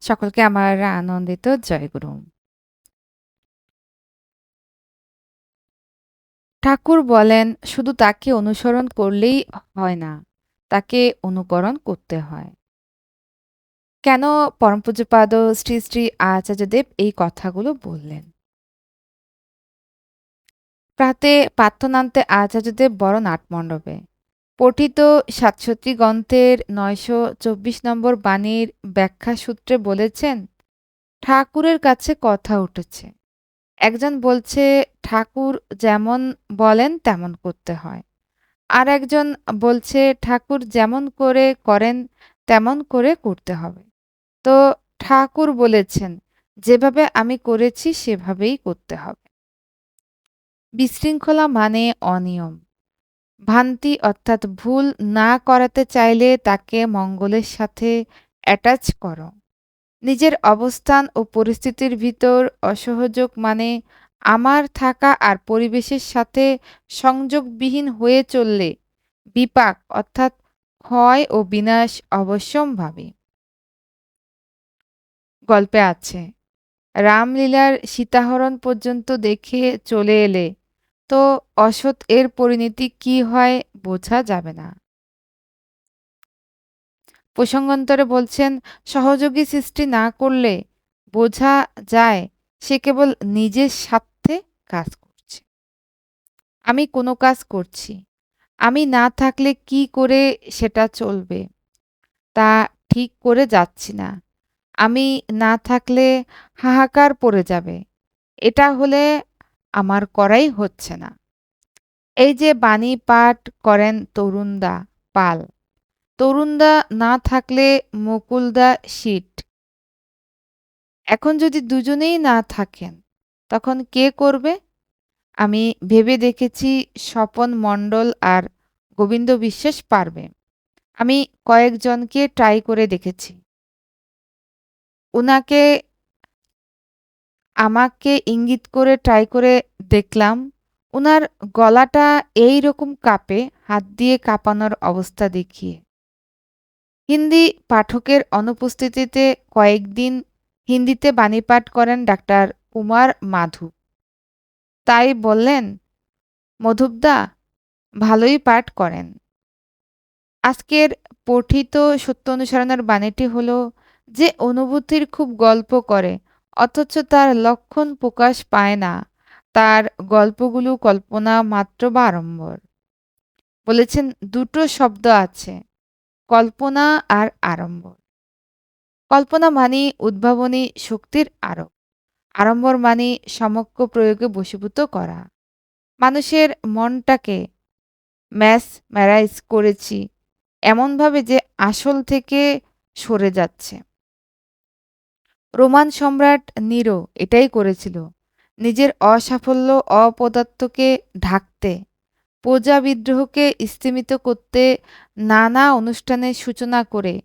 সকলকে আমার আনন্দিত জয়গুরু। ঠাকুর বলেন, শুধু তাকে অনুসরণ করলেই হয় না, তাকে অনুকরণ করতে হয়। কেন পরমপূজ্যপাদ শ্রী শ্রী আচার্যদেব এই কথাগুলো বললেন? প্রাতে পার্থনান্তে আচার্যদেব বড় নাটমণ্ডপে পঠিত ৬৭ গ্রন্থের ৯২৪ নম্বর বাণীর ব্যাখ্যা সূত্রে বলেছেন, ঠাকুরের কাছে কথা উঠেছে। একজন বলছে ঠাকুর যেমন বলেন তেমন করতে হয়। আর একজন বলছে ঠাকুর যেমন করে করেন তেমন করে করতে হবে। তো ঠাকুর বলেছেন, যেভাবে আমি করেছি সেভাবেই করতে হবে। বিশৃঙ্খলা মানে অনিয়ম। ভ্রান্তি অর্থাৎ ভুল না করাতে চাইলে তাকে মঙ্গলের সাথে অ্যাটাচ করো। নিজের অবস্থান ও পরিস্থিতির ভিতর অসহযোগ মানে আমার থাকা আর পরিবেশের সাথে সংযোগবিহীন হয়ে চললে বিপাক অর্থাৎ ক্ষয় ও বিনাশ অবশ্যম্ভাবী। গল্পে আছে, রামলীলার সীতাহরণ পর্যন্ত দেখে চলে এলে তো অসৎ এর পরিণতি কি হয় বোঝা যাবে না। প্রসঙ্গান্তরে বলছেন, সহযোগী সৃষ্টি না করলে বোঝা যায় সে কেবল নিজের স্বার্থে কাজ করছে। আমি কোনো কাজ করছি, আমি না থাকলে কি করে সেটা চলবে তা ঠিক করে যাচ্ছি না। আমি না থাকলে হাহাকার পড়ে যাবে, এটা হলে আমার করাই হচ্ছে না। এই যে বাণী পাঠ করেন তরুণদা পাল, তরুণদা না থাকলে মুকুলদা সিট। এখন যদি দুজনেই না থাকেন তখন কে করবে? আমি ভেবে দেখেছি স্বপন মণ্ডল আর গোবিন্দ বিশ্বাস পারবে। আমি কয়েকজনকে ট্রাই করে দেখেছি। উনাকে আমাকে ইঙ্গিত করে ট্রাই করে দেখলাম, উনার গলাটা এই রকম কাঁপে হাত দিয়ে কাঁপানোর অবস্থা দেখিয়ে। হিন্দি পাঠকের অনুপস্থিতিতে কয়েকদিন হিন্দিতে বাণী পাঠ করেন ডাক্তার কুমার মাধু। তাই বললেন, মধুবদা ভালোই পাঠ করেন। আজকের পঠিত সত্য অনুসরণের বাণীটি হলো, যে অনুভূতির খুব গল্প করে অথচ তার লক্ষণ প্রকাশ পায় না, তার গল্পগুলো কল্পনা মাত্র বা আড়ম্বর। বলেছেন দুটো শব্দ আছে, কল্পনা আর আড়ম্বর। কল্পনা মানে উদ্ভাবনী শক্তির আরোপ, আড়ম্বর মানে সমক্ষ প্রয়োগে বশীভূত করা। মানুষের মনটাকে ম্যারাইজ করেছি এমনভাবে যে আসল থেকে সরে যাচ্ছে। রোমান সম্রাট নিরো এটাই করেছিল। নিজের অসাফল্য অপদার্থকে ঢাকতে, প্রজা বিদ্রোহকে স্তিমিত করতে নানা অনুষ্ঠানের সূচনা করে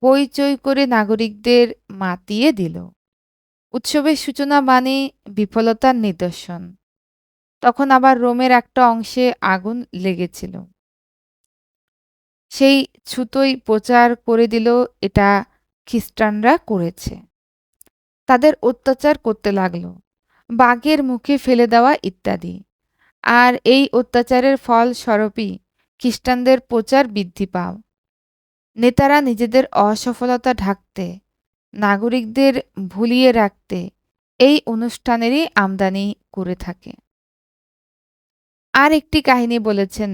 হইচই করে নাগরিকদের মাতিয়ে দিল। উৎসবের সূচনা মানে বিফলতার নিদর্শন। তখন আবার রোমের একটা অংশে আগুন লেগেছিল। সেই ছুতোই প্রচার করে দিল এটা খ্রিস্টানরা করেছে। তাদের অত্যাচার করতে লাগলো, বাঘের মুখে ফেলে দেওয়া ইত্যাদি। আর এই অত্যাচারের ফল স্বরূপই খ্রিস্টানদের প্রচার বৃদ্ধি পাও। নেতারা নিজেদের অসফলতা ঢাকতে, নাগরিকদের ভুলিয়ে রাখতে এই অনুষ্ঠানেরই আমদানি করে থাকে। আর একটি কাহিনী বলেছেন,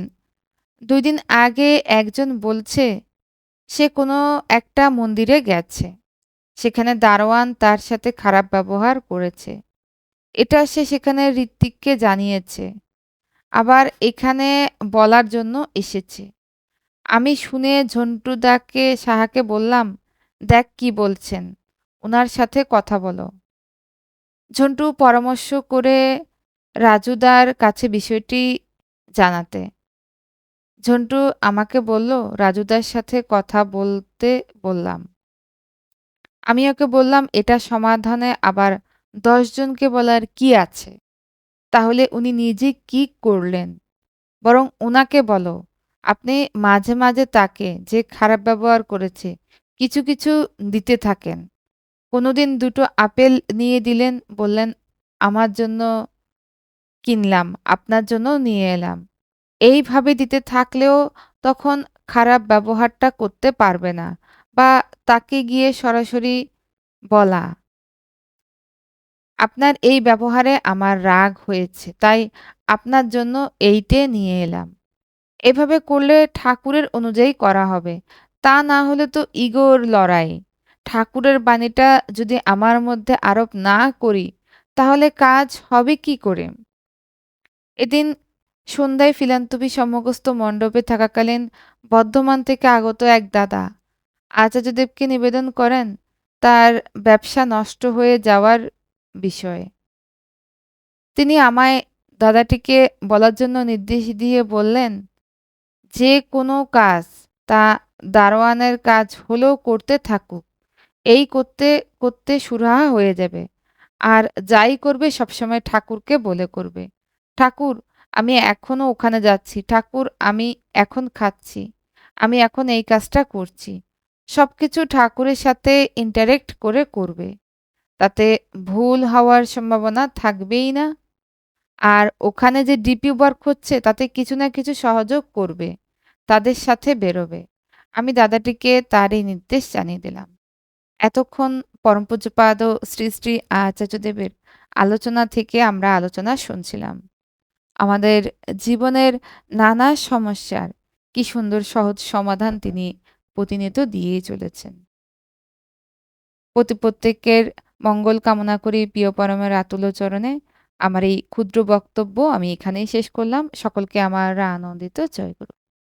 ২ দিন আগে একজন বলছে সে কোনো একটা মন্দিরে গেছে, সেখানে দারোয়ান তার সাথে খারাপ ব্যবহার করেছে। এটা সে সেখানে ঋত্বিককে জানিয়েছে, আবার এখানে বলার জন্য এসেছে। আমি শুনে ঝন্টুদাকে সাহাকে বললাম, দেখ কি বলছেন, ওনার সাথে কথা বলো। ঝন্টু পরামর্শ করে রাজুদার কাছে বিষয়টি জানাতে। ঝন্টু আমাকে বলল রাজুদার সাথে কথা বলতে বললাম। আমি ওকে বললাম এটা সমাধানে আবার ১০ জনকে বলার কি আছে? তাহলে উনি নিজে কি করলেন? বরং উনাকে বলো, আপনি মাঝে মাঝে তাকে যে খারাপ ব্যবহার করেছে কিছু কিছু দিতে থাকেন। কোনোদিন ২ টো আপেল নিয়ে দিলেন, বললেন, "আমার জন্য কিনলাম, আপনার জন্যও নিয়ে এলাম।" এইভাবে দিতে থাকলেও তখন খারাপ ব্যবহারটা করতে পারবে না বা তাকে গিয়ে সরাসরি বলা, "আপনার এই ব্যবহারে আমার রাগ হয়েছে, তাই আপনার জন্য এইটে নিয়ে এলাম।" এভাবে করলে ঠাকুরের অনুযায়ী করা হবে। তা না হলে তো ইগোর লড়াই। ঠাকুরের বাণীটা যদি আমার মধ্যে আরোপ না করি, তাহলে কাজ হবে কি করে? এদিন সন্ধ্যায় ফিলান্থ্রপি সম্মুখস্থ মণ্ডপে থাকাকালীন বর্ধমান থেকে আগত এক দাদা আচার্যদেবকে নিবেদন করেন তার ব্যবসা নষ্ট হয়ে যাওয়ার বিষয়ে। তিনি আমায় দাদাটিকে বলার জন্য নির্দেশ দিয়ে বললেন, যে কোনো কাজ তা দারোয়ানের কাজ হলেও করতে থাকুক। এই করতে করতে সুরাহা হয়ে যাবে। আর যাই করবে সবসময় ঠাকুরকে বলে করবে। ঠাকুর, আমি এখনো ওখানে যাচ্ছি। ঠাকুর, আমি এখন খাচ্ছি। আমি এখন এই কাজটা করছি। সবকিছু ঠাকুরের সাথে ইন্টারেক্ট করে করবে। তাতে ভুল হওয়ার সম্ভাবনা থাকবেই না। আর ওখানে যে ডিপি ওয়ার্ক হচ্ছে তাতে কিছু না কিছু সহযোগ করবে। তাদের সাথে বেরোবে। আমি দাদাটিকে তারই নির্দেশ জানিয়ে দিলাম। এতক্ষণ পরমপূজ্যপাদ শ্রী শ্রী আচার্যদেবের আলোচনা থেকে আমরা আলোচনা শুনছিলাম। আমাদের জীবনের নানা সমস্যার কি সুন্দর সহজ সমাধান তিনি প্রতিনিয়ত দিয়েই চলেছেন। প্রত্যেকের মঙ্গল কামনা করি প্রিয় পরমের আতুল চরণে। আমার এই ক্ষুদ্র বক্তব্য আমি এখানেই শেষ করলাম। সকলকে আমার আনন্দিত জয় গুরু।